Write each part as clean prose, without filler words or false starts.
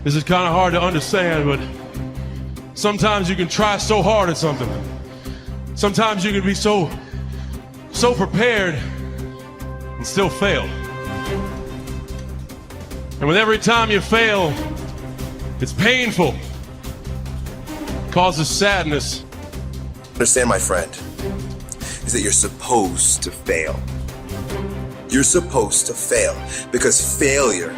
This is kind of hard to understand, but sometimes you can try so hard at something. Sometimes you can be so prepared and still fail. And with every time you fail, it's painful. It causes sadness. Understand, my friend, is that you're supposed to fail. You're supposed to fail because failure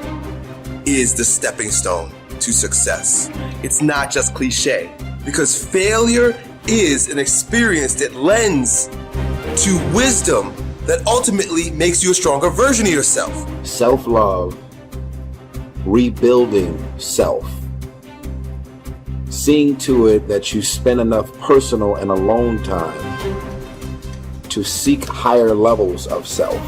is the stepping stone to success. It's not just cliche, because failure is an experience that lends to wisdom that ultimately makes you a stronger version of yourself. Self-love, rebuilding self, seeing to it that you spend enough personal and alone time to seek higher levels of self.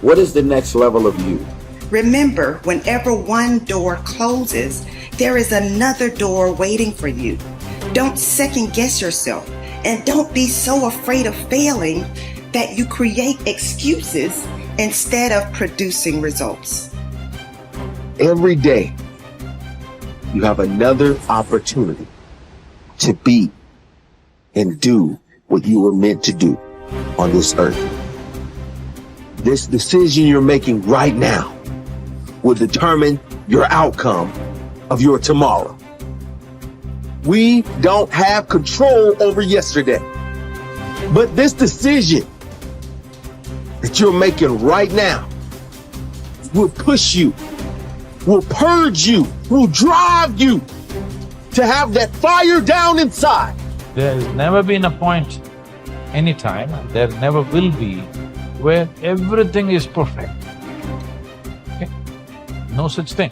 What is the next level of you? Remember, whenever one door closes, there is another door waiting for you. Don't second guess yourself, and don't be so afraid of failing that you create excuses instead of producing results. Every day, you have another opportunity to be and do what you were meant to do on this earth. This decision you're making right now will determine your outcome of your tomorrow. We don't have control over yesterday, but this decision that you're making right now will push you, will purge you, will drive you to have that fire down inside. There has never been a point, anytime, and there never will be, where everything is perfect. Okay? No such thing.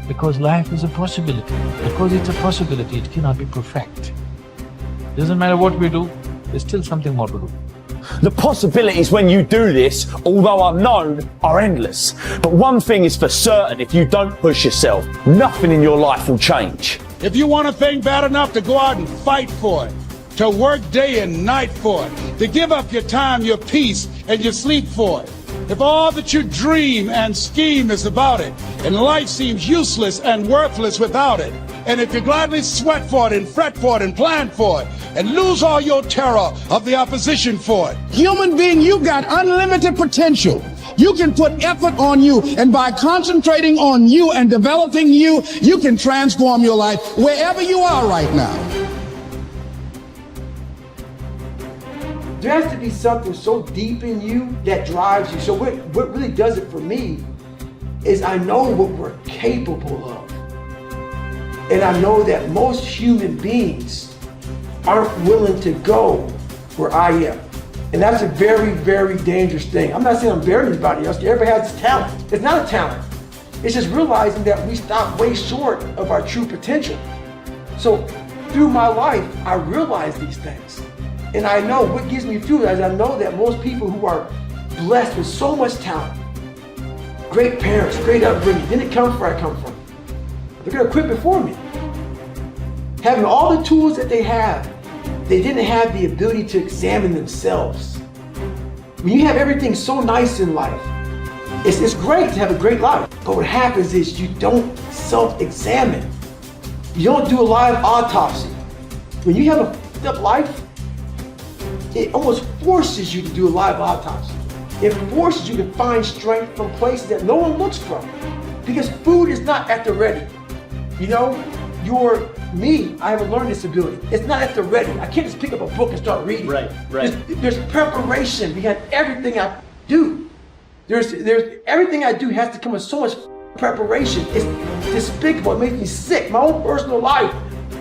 Because life is a possibility. Because it's a possibility, it cannot be perfect. Doesn't matter what we do, there's still something more to do. The possibilities when you do this, although unknown, are endless. But one thing is for certain, if you don't push yourself, nothing in your life will change. If you want a thing bad enough to go out and fight for it, to work day and night for it, to give up your time, your peace, and your sleep for it, if all that you dream and scheme is about it, and life seems useless and worthless without it, and if you gladly sweat for it and fret for it and plan for it, and lose all your terror of the opposition for it, human being, you've got unlimited potential. You can put effort on you, and by concentrating on you and developing you, you can transform your life wherever you are right now. There has to be something so deep in you that drives you. So what really does it for me is I know what we're capable of. And I know that most human beings aren't willing to go where I am. And that's a very, very dangerous thing. I'm not saying I'm better than anybody else. Everybody has this talent. It's not a talent. It's just realizing that we stop way short of our true potential. So through my life, I realize these things. And I know what gives me fuel is I know that most people who are blessed with so much talent, great parents, great upbringing, didn't come from where I come from. They're gonna quit before me. Having all the tools that they have, they didn't have the ability to examine themselves. When you have everything so nice in life, it's great to have a great life. But what happens is you don't self-examine. You don't do a live autopsy. When you have a fucked up life, it almost forces you to do a live autopsy. It forces you to find strength from places that no one looks from. Because food is not at the ready. You know, I have a learning disability. It's not at the ready. I can't just pick up a book and start reading. Right. There's preparation behind everything I do. There's everything I do has to come with so much preparation. It's despicable. It makes me sick. My own personal life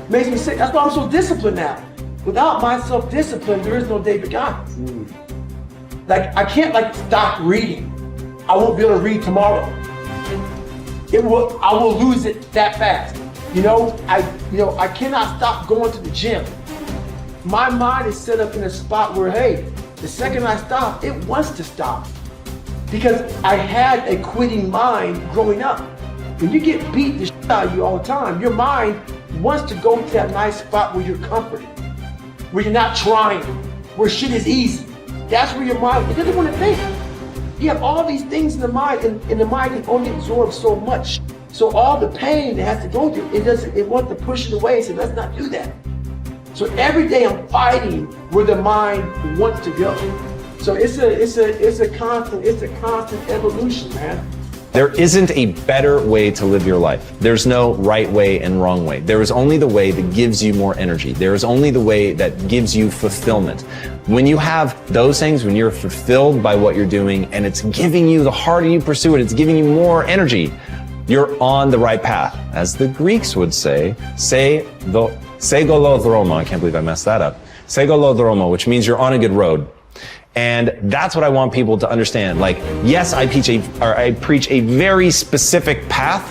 makes me sick. That's why I'm so disciplined now. Without my self-discipline, there is no David Goggins. Like, I can't stop reading. I won't be able to read tomorrow. I will lose it that fast. I cannot stop going to the gym. My mind is set up in a spot where, hey, the second I stop, it wants to stop. Because I had a quitting mind growing up. When you get beat the shit out of you all the time, your mind wants to go to that nice spot where you're comforted, where you're not trying, where shit is easy. That's where your mind, it doesn't want to think. You have all these things in the mind, and the mind can only absorb so much. So all the pain it has to go through, it wants to push it away and say, let's not do that. So every day I'm fighting where the mind wants to go. So it's a constant evolution, man. There isn't a better way to live your life. There's no right way and wrong way. There is only the way that gives you more energy. There is only the way that gives you fulfillment. When you have those things, when you're fulfilled by what you're doing and it's giving you, the harder you pursue it, it's giving you more energy, you're on the right path. As the Greeks would say, segolodroma, I can't believe I messed that up. Segolodroma, which means you're on a good road. And that's what I want people to understand. Like, yes, I preach a very specific path,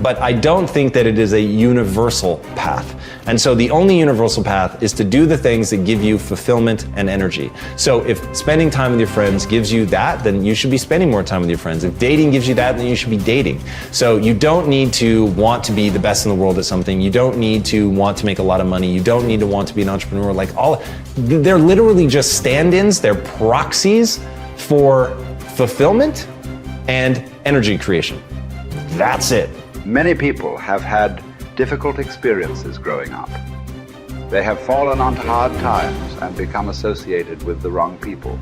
but I don't think that it is a universal path. And so the only universal path is to do the things that give you fulfillment and energy. So if spending time with your friends gives you that, then you should be spending more time with your friends. If dating gives you that, then you should be dating. So you don't need to want to be the best in the world at something. You don't need to want to make a lot of money. You don't need to want to be an entrepreneur. They're literally just stand-ins. They're proxies for fulfillment and energy creation. That's it. Many people have had difficult experiences growing up. They have fallen onto hard times and become associated with the wrong people.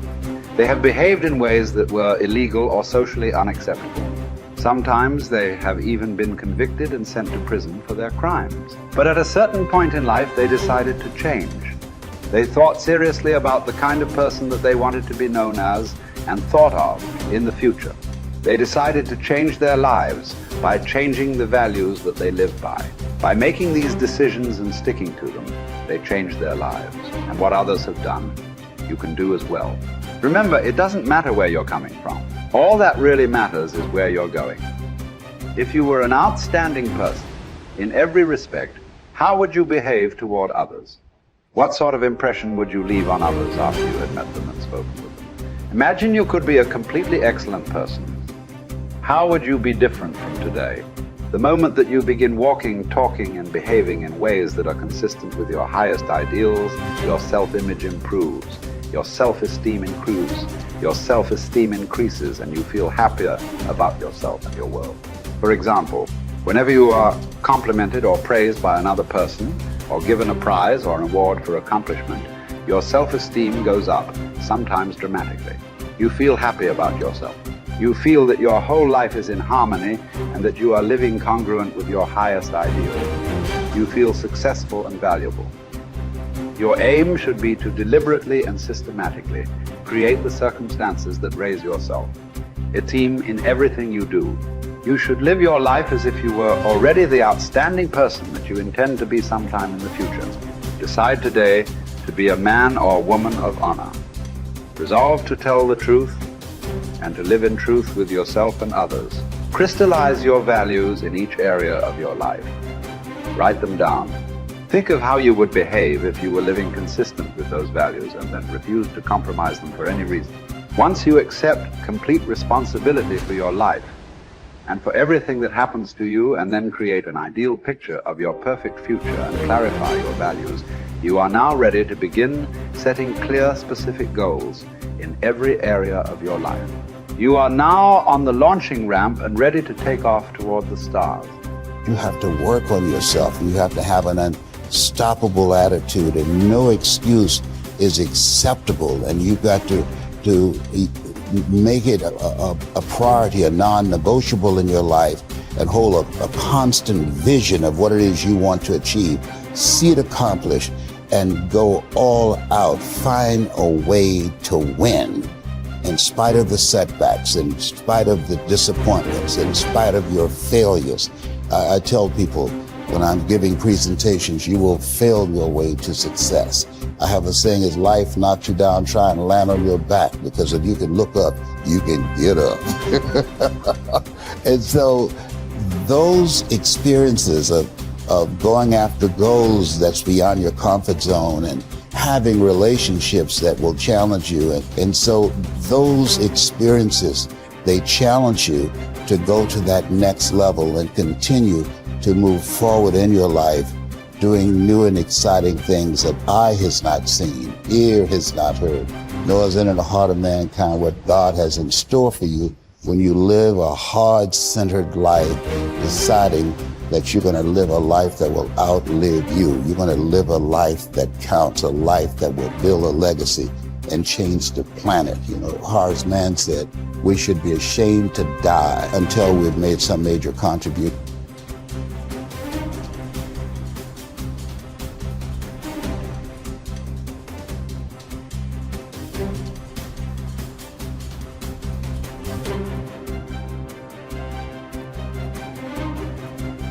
They have behaved in ways that were illegal or socially unacceptable. Sometimes they have even been convicted and sent to prison for their crimes. But at a certain point in life, they decided to change. They thought seriously about the kind of person that they wanted to be known as and thought of in the future. They decided to change their lives by changing the values that they live by. By making these decisions and sticking to them, they changed their lives. And what others have done, you can do as well. Remember, it doesn't matter where you're coming from. All that really matters is where you're going. If you were an outstanding person in every respect, how would you behave toward others? What sort of impression would you leave on others after you had met them and spoken with them? Imagine you could be a completely excellent person. How would you be different from today? The moment that you begin walking, talking, and behaving in ways that are consistent with your highest ideals, your self-image improves, your self-esteem improves, your self-esteem increases, and you feel happier about yourself and your world. For example, whenever you are complimented or praised by another person, or given a prize or an award for accomplishment, your self-esteem goes up, sometimes dramatically. You feel happy about yourself. You feel that your whole life is in harmony and that you are living congruent with your highest ideals. You feel successful and valuable. Your aim should be to deliberately and systematically create the circumstances that raise yourself. Esteem in everything you do. You should live your life as if you were already the outstanding person that you intend to be sometime in the future. Decide today to be a man or woman of honor. Resolve to tell the truth and to live in truth with yourself and others. Crystallize your values in each area of your life. Write them down. Think of how you would behave if you were living consistent with those values and then refused to compromise them for any reason. Once you accept complete responsibility for your life and for everything that happens to you, and then create an ideal picture of your perfect future and clarify your values, you are now ready to begin setting clear, specific goals in every area of your life. You are now on the launching ramp and ready to take off toward the stars. You have to work on yourself. You have to have an unstoppable attitude, and no excuse is acceptable. And you've got to make it a priority, a non-negotiable in your life, and hold a constant vision of what it is you want to achieve. See it accomplished and go all out. Find a way to win in spite of the setbacks, in spite of the disappointments, in spite of your failures. I tell people when I'm giving presentations, you will fail your way to success. I have a saying, is life knocks you down, try and land on your back, because if you can look up, you can get up. And so those experiences of going after goals that's beyond your comfort zone and having relationships that will challenge you. And so those experiences, they challenge you to go to that next level and continue to move forward in your life, doing new and exciting things that eye has not seen, ear has not heard, nor is it in the heart of mankind what God has in store for you when you live a heart-centered life, deciding that you're going to live a life that will outlive you. You're going to live a life that counts, a life that will build a legacy and change the planet. You know, Horace Mann said, we should be ashamed to die until we've made some major contribution